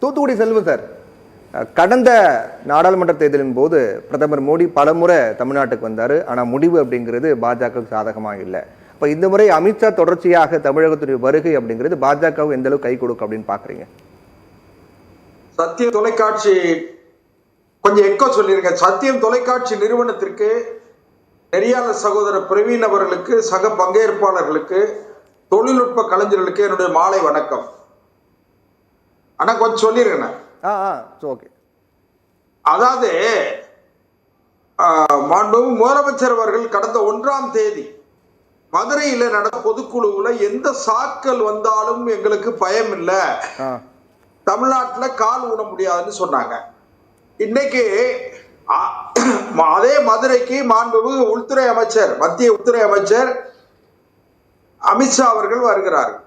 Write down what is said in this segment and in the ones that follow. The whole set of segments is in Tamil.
தூத்துக்குடி செல்வம் சார், கடந்த நாடாளுமன்ற தேர்தலின் போது பிரதமர் மோடி பலமுறை தமிழ்நாட்டுக்கு வந்தார். ஆனால் முடிவு அப்படிங்கிறது பாஜகவுக்கு சாதகமாக இல்லை. இப்போ இந்த முறை அமித்ஷா தொடர்ச்சியாக தமிழகத்துடைய வருகை அப்படிங்கிறது பாஜகவுக்கு எந்த அளவுக்கு கை கொடுக்கும் அப்படின்னு பாக்குறீங்க? சத்தியம் தொலைக்காட்சி கொஞ்சம் எக்கோ சொல்லிருங்க. சத்தியம் தொலைக்காட்சி நிறுவனத்திற்கு, நெறியாளர் சகோதரர் பிரவீன் அவர்களுக்கு, சக பங்கேற்பாளர்களுக்கு, தொழில்நுட்ப கலைஞர்களுக்கு என்னுடைய மாலை வணக்கம். ஆனா கொஞ்சம் சொல்லிருங்க. அதாவது மாண்புமிகு முதலமைச்சர் அவர்கள் கடந்த 1ஆம் தேதி மதுரையில நடந்த பொதுக்குழுவுல எந்த சாக்கள் வந்தாலும் எங்களுக்கு பயம் இல்லை, தமிழ்நாட்டுல கால் ஊன முடியாதுன்னு சொன்னாங்க. இன்னைக்கு அதே மதுரைக்கு மாண்புமிகு உள்துறை அமைச்சர், மத்திய உள்துறை அமைச்சர் அமித்ஷா அவர்கள் வருகிறார்கள்.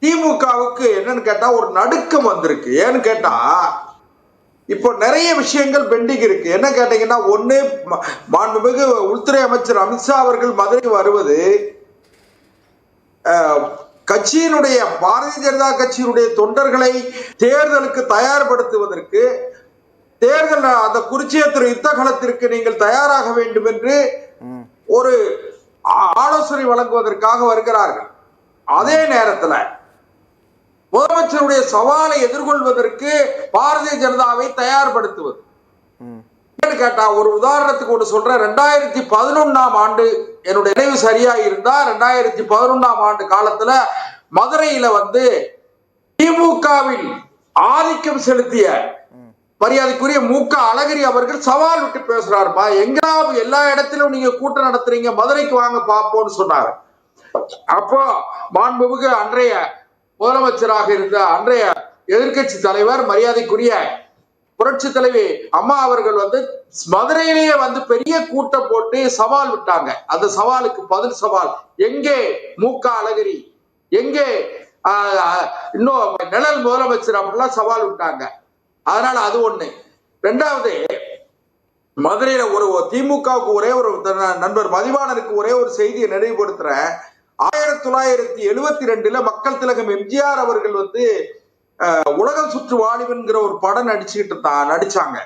திமுகவுக்கு என்னன்னு கேட்டா ஒரு நடுக்கம் வந்திருக்கு. ஏன்னு கேட்டா இப்போ நிறைய விஷயங்கள் பெண்டிங் இருக்கு. என்ன கேட்டீங்கன்னா, ஒண்ணு மாண்புமிகு உள்துறை அமைச்சர் அமித்ஷா அவர்கள் மதுரைக்கு வருவது கட்சியினுடைய, பாரதிய ஜனதா கட்சியினுடைய தொண்டர்களை தேர்தலுக்கு தயார்படுத்துவதற்கு, தேர்தல் அந்த குருட்சேத்திர யுத்த களத்திற்கு நீங்கள் தயாராக வேண்டும் என்று ஒரு ஆலோசனை வழங்குவதற்காக வருகிறார்கள். அதே நேரத்தில் முதலமைச்சருடைய சவாலை எதிர்கொள்வதற்கு பாரதிய ஜனதாவை தயார்படுத்துவது. கேட்டா ஒரு உதாரணத்துக்கு ஒன்று சொல்றேன். 2011ஆம் ஆண்டு, என்னுடைய நினைவு சரியா இருந்தா 2011ஆம் ஆண்டு காலத்துல மதுரையில வந்து திமுகவில் ஆதிக்கம் செலுத்திய மரியாதைக்குரிய மு.க. அழகிரி அவர்கள் சவால் விட்டு பேசுறாருப்பா, எங்கேயாவது எல்லா இடத்திலும் நீங்க கூட்டம் நடத்துறீங்க, மதுரைக்கு வாங்க பாப்போம்னு சொன்னார். அப்போ மாண்புமிகு அன்றைய முதலமைச்சராக இருந்த அன்றைய எதிர்கட்சி தலைவர் மரியாதைக்குரிய புரட்சி தலைவி அம்மா அவர்கள் வந்து மதுரையிலேயே வந்து பெரிய கூட்டம் போட்டு சவால் விட்டாங்க. அந்த சவாலுக்கு பதில் சவால், எங்கே மு.க. அழகிரி, எங்கே இன்னும் நிழல் முதலமைச்சர் அப்படிலாம் சவால் விட்டாங்க. அதனால அது ஒண்ணு. ரெண்டாவது, மதுரையில ஒரு திமுகவுக்கு ஒரே ஒரு நண்பர் மதிவாணனுக்கு ஒரே ஒரு செய்தியை நினைவுபடுத்துறேன். 1972 மக்கள் திலகம் எம்ஜிஆர் அவர்கள் வந்து உலகம் சுற்று வாலிபன்கிற ஒரு படம் நடிச்சாங்க.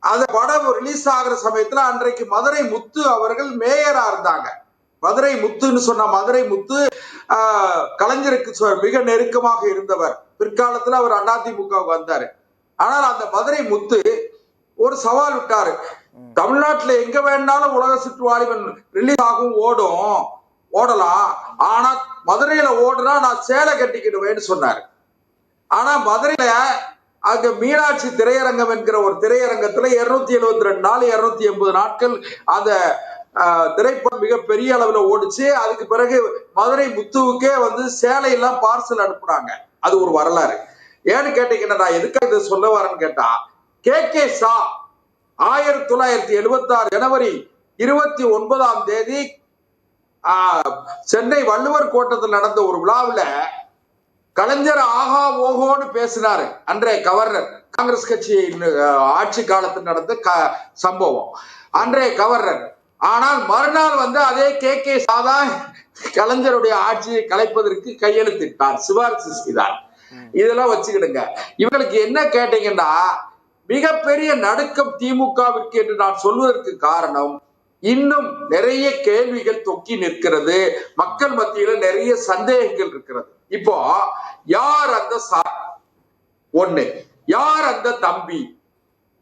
அந்த படம் ரிலீஸ் ஆகிற சமயத்துல அன்றைக்கு மதுரை முத்து அவர்கள் மேயரா இருந்தாங்க. மதுரை முத்துன்னு சொன்ன மதுரை முத்து கலைஞருக்கு மிக நெருக்கமாக இருந்தவர். பிற்காலத்துல அவர் அதிமுகவுக்கு வந்தாரு. ஆனால் அந்த மதுரை முத்து ஒரு சவால் விட்டாரு, தமிழ்நாட்டுல எங்க வேணாலும் உலக சுற்று வாலிபன் ரிலீஸ் ஆகும், ஓடலாம், ஆனா மதுரையில ஓடுனா நான் சேலை கட்டிக்கிடுவேன்னு சொன்னாரு. ஆனா மதுரையில அங்க மீனாட்சி திரையரங்கம் என்கிற ஒரு திரையரங்கத்துல 272 நாள் 280 நாட்கள் அந்த திரைப்படம் மிக பெரிய அளவுல ஓடிச்சு. அதுக்கு பிறகு மதுரை முத்துவுக்கே வந்து சேலை எல்லாம் பார்சல் அனுப்புனாங்க. அது ஒரு வரலாறு. ஏன்னு கேட்டீங்கன்னா, நான் எதுக்காக இதை சொல்ல வரேன்னு கேட்டா, கே சா 1976 ஜனவரி 29ஆம் தேதி சென்னை வள்ளுவர் கோட்டத்தில் நடந்த ஒரு விழாவில் கலைஞர் ஆகா ஓகோன்னு பேசினாரு அன்றைய கவர்னர். காங்கிரஸ் கட்சி ஆட்சி காலத்தில் நடந்த சம்பவம் அன்றைய கவர்னர். ஆனால் மறுநாள் வந்து அதே கே சாதா கலைஞருடைய ஆட்சியை கலைப்பதற்கு கையெழுத்திட்டார், சிபாரிசு செய்தார். இதெல்லாம் வச்சுக்கிடுங்க. இவங்களுக்கு என்ன கேட்டீங்கன்னா, மிகப்பெரிய நடுக்கம் திமுகவிற்கு என்று நான் சொல்வதற்கு காரணம், இன்னும் நிறைய கேள்விகள் தொக்கி நிற்கிறது, மக்கள் மத்தியில நிறைய சந்தேகங்கள் இருக்கிறது. இப்போ யார் அந்த சார் ஒண்ணு, யார் அந்த தம்பி,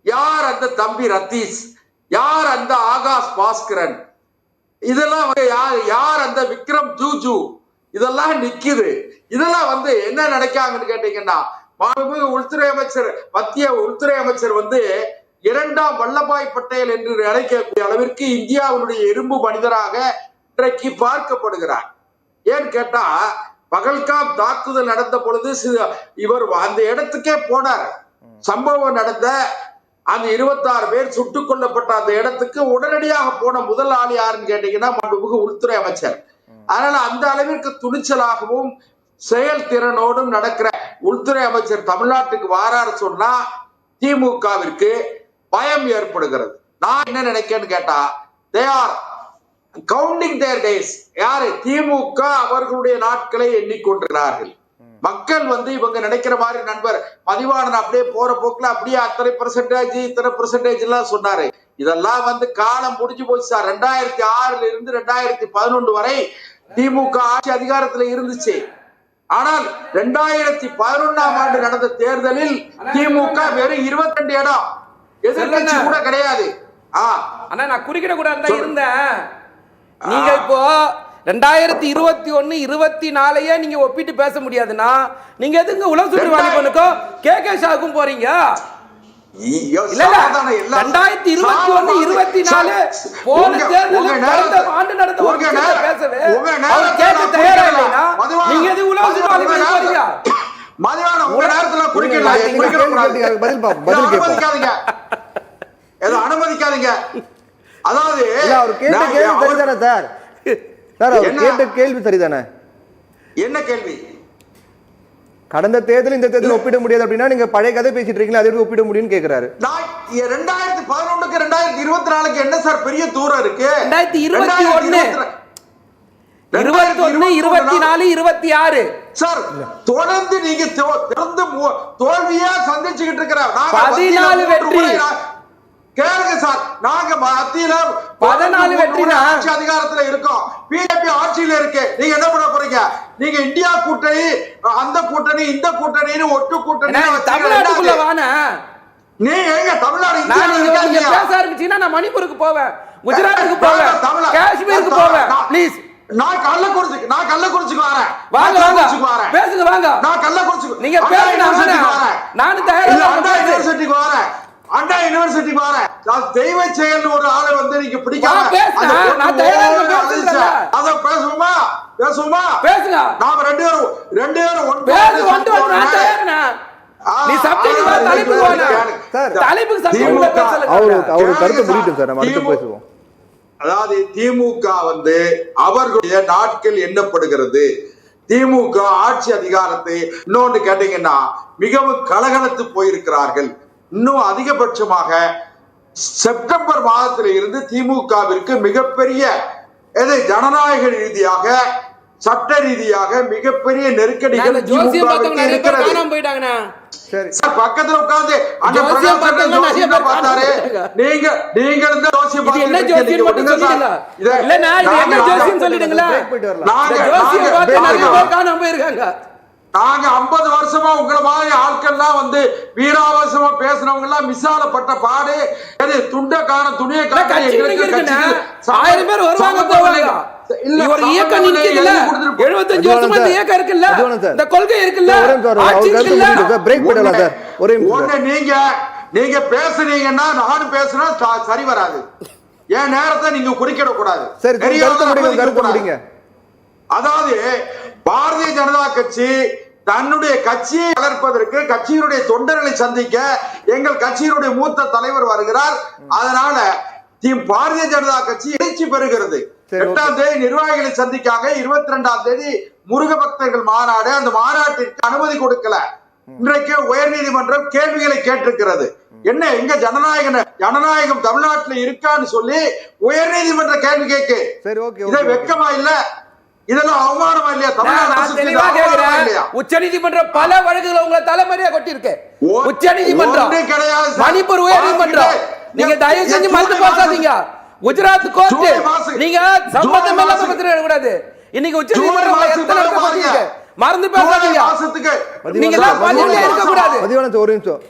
யார் அந்த தம்பி ரத்தீஷ், யார் அந்த ஆகாஷ் பாஸ்கரன், இதெல்லாம் யார் அந்த விக்ரம் ஜூஜு, இதெல்லாம் நிக்குது. இதெல்லாம் வந்து என்ன நினைக்காங்கன்னு கேட்டீங்கன்னா, உள்துறை அமைச்சர், மத்திய உள்துறை அமைச்சர் வந்து 2ஆம் வல்லபாய் பட்டேல் என்று அழைக்கக்கூடிய அளவிற்கு இந்தியாவுடைய இரும்பு மனிதராக இன்றைக்கு பார்க்கப்படுகிறார். ஏன்னு கேட்டா, பகல்காம் தாக்குதல் நடந்த பொழுது இவர் அந்த இடத்துக்கே போனார். சம்பவம் நடந்த அந்த 26 பேர் சுட்டுக் கொல்லப்பட்ட அந்த இடத்துக்கு உடனடியாக போன முதல் ஆள் யாருன்னு கேட்டீங்கன்னா மாண்புமிகு உள்துறை அமைச்சர். அதனால அந்த அளவிற்கு துணிச்சலாகவும் செயல்திறனோடும் நடக்கிற உள்துறை அமைச்சர் தமிழ்நாட்டுக்கு வாராரு சொன்னா திமுகவிற்கு பயம் ஏற்படுகிறது. நான் என்ன நினைக்கிறேன்னு கேட்டா, they are counting their days. யாரு? திமுக அவர்களுடைய நாட்களை எண்ணிக்கொண்டிருக்கிறார்கள். மக்கள் வந்து இவங்க நினைக்கிற மாதிரி நண்பர் மதிவாணன் அப்படியே போற போக்குல அப்படியே அத்தனை பெர்சன்டேஜ் இத்தனை பெர்சன்டேஜ் எல்லாம் சொன்னாரு. இதெல்லாம் வந்து காலம் முடிஞ்சு போச்சு சார். 2006 இருந்து 2011 வரை திமுக ஆட்சி அதிகாரத்துல இருந்துச்சு. ஆனால் 2011ஆம் ஆண்டு நடந்த தேர்தலில் திமுக வெறும் 22 இடம், எதிர்கட்சி கூட கிடையாது. ஆனா நான் குறுக்கிட கூட இருந்தேன். நீங்க இப்போ 2021 24 நீங்க ஒப்பிட்டு பேச முடியாதுன்னா நீங்க எதுங்க உலக சுற்று வாலிபனுக்கும் கே ஷாவுக்கும் போறீங்க? 2021 24 போன தேர்தலில் ஆண்டு நடந்த ஒரு பேசவே அவர் கேட்க தயாரா இல்லைன்னா நீங்க எது உலக சுற்று வாலிபனுக்கு போறீங்க? மதிவான உங்க நேரத்துல அனுமதிக்காதீங்க. அதாவது அவர் கேட்ட கேள்வி சரிதானே சார்? சார் அவர் கேட்ட கேள்வி சரிதானே? என்ன கேள்வி? கடந்த தேர்தல் இந்த தேர்தல் ஒப்பிட முடியாது அப்படின்னா நீங்க பழைய கதை பேசிட்டு இருக்கீங்களா, அதை ஒப்பிட முடியும்னு கேக்குறாரு. 2011க்கு 2024க்கு என்ன சார் பெரிய தூரம் இருக்கு? 2021 21 24 26 சார் தொடர்ந்து நீங்க தோல்வியா சந்திச்சுக்கிட்டு இருக்கிற 14 வெற்றி கேளுங்க சார். நாங்க மத்தியில 14 வெற்றி ஆட்சி அதிகாரத்துல இருக்கோம். பிஜேபி ஆட்சியில இருக்கு. நீங்க என்ன பண்ண போறீங்க? நீங்க இந்தியா கூட்டணி, அந்த கூட்டணி, இந்த கூட்டணின்னு ஒட்டு கூட்டணி தமிழ்நாட்டுக்குள்ள வானா நீ எங்க தமிழ்நாடு பேச ஆரம்பிச்சீங்கன்னா நான் மணிப்பூருக்கு போவேன், குஜராத்துக்கு போவேன், காஷ்மீருக்கு போவேன். ப்ளீஸ் நான் கள்ளக்குறிச்சிக்கு வரேன். வாங்க வாங்க பேசுங்க வாங்க. நான் கள்ளக்குறிச்சிக்கு நீங்க பேசுங்க. நானும் தயாரா யூனிவர்சிட்டிக்கு வரேன். அண்ணா யூனிவர்சிட்டிக்கு வரேன். தெய்வ செயல் ஒரு ஆளை வந்து நீங்க பிடிக்காம அத பேசுவோமா பேசுங்க. நாம ரெண்டு பேரும் நீ சப்ஜெக்ட் தலைப்புக்கு வாங்க. தலைப்புக்கு சப்ஜெக்ட் பேசல. அவரு கருத்து முடிட்டு சார், நம்ம அடுத்து பேசுவோம். அதாவது திமுக வந்து அவர்களுடைய நாட்கள் எண்ணப்படுகிறது. திமுக ஆட்சி அதிகாரத்தை இன்னொன்று கேட்டீங்கன்னா மிகவும் கலகலத்து போயிருக்கிறார்கள். இன்னும் அதிகபட்சமாக செப்டம்பர் மாதத்தில் இருந்து திமுகவிற்கு மிகப்பெரிய ஜனநாயக ரீதியாக சட்ட ரீதியாக மிகப்பெரிய நெருக்கடிகள் பக்கத்துல உட்கார்ந்து பார்த்தாரு. நீங்க நாங்க 50 வருஷமா உங்களை மாதிரி ஆட்கள்லாம் வந்து வீராவசமா பேசுறவங்க எல்லாம் மிசாலப்பட்ட பாடு துண்ட காண துணிய காண 1000 பேர் வருவாங்க போவாங்க. ஒரு இயக்கம் நிக்குதுல 75 வருஷமா இந்த இயக்கம் இருக்குல்ல, இந்த கொள்கை இருக்குல்ல, ஆட்சி இருக்குல்ல. பிரேக் போடலாம் சார். ஒரே நிமிஷம். நீங்க பேசுனீங்கன்னா நானும் பேசுனா சரி வராது. ஏன் நேரத்தை நீங்க குறிக்கிட கூடாது. சரி கருத்து முடிங்க. அதாவது பாரதிய ஜனதா கட்சி தன்னுடைய கட்சியை வளர்ப்பதற்கு கட்சியினுடைய தொண்டர்களை சந்திக்க எங்கள் கட்சியினுடைய மூத்த தலைவர் வருகிறார். அதனால பாரதிய ஜனதா கட்சி எழுச்சி பெறுகிறது. 8ஆம் தேதி நிர்வாகிகளை சந்திக்காங்க. 22ஆம் தேதி முருக பக்தர்கள் மாநாடு. அந்த மாநாட்டிற்கு அனுமதி கொடுக்கல. இன்றைக்கு உயர்நீதிமன்றம் கேள்விகளை கேட்டிருக்கிறது. என்ன எங்க ஜனநாயகம் தமிழ்நாட்டில் இருக்கான்னு சொல்லி உயர்நீதிமன்ற கேள்வி கேட்கு. இதை வெக்கமா இல்ல? இதெல்லாம் அவமானமா இல்லையா? உச்ச நீதிமன்றம் பல வழக்குகளை உங்களை தலைமறையா கொட்டிருக்கு. உச்ச நீதிமன்றம், மணிப்பூர் உயர் நீதிமன்றம். நீங்க தயவு செஞ்சு மறந்து பேசாதீங்க. குஜராத் கோர்ட் நீங்க சம்பந்தம் இல்லாம பத்திர கூடாது. இன்னைக்கு உச்ச நீதிமன்றம் மறந்து பேசாதீங்க. நீங்க எல்லாம் பதிலே இருக்க கூடாது. ஒரு நிமிஷம்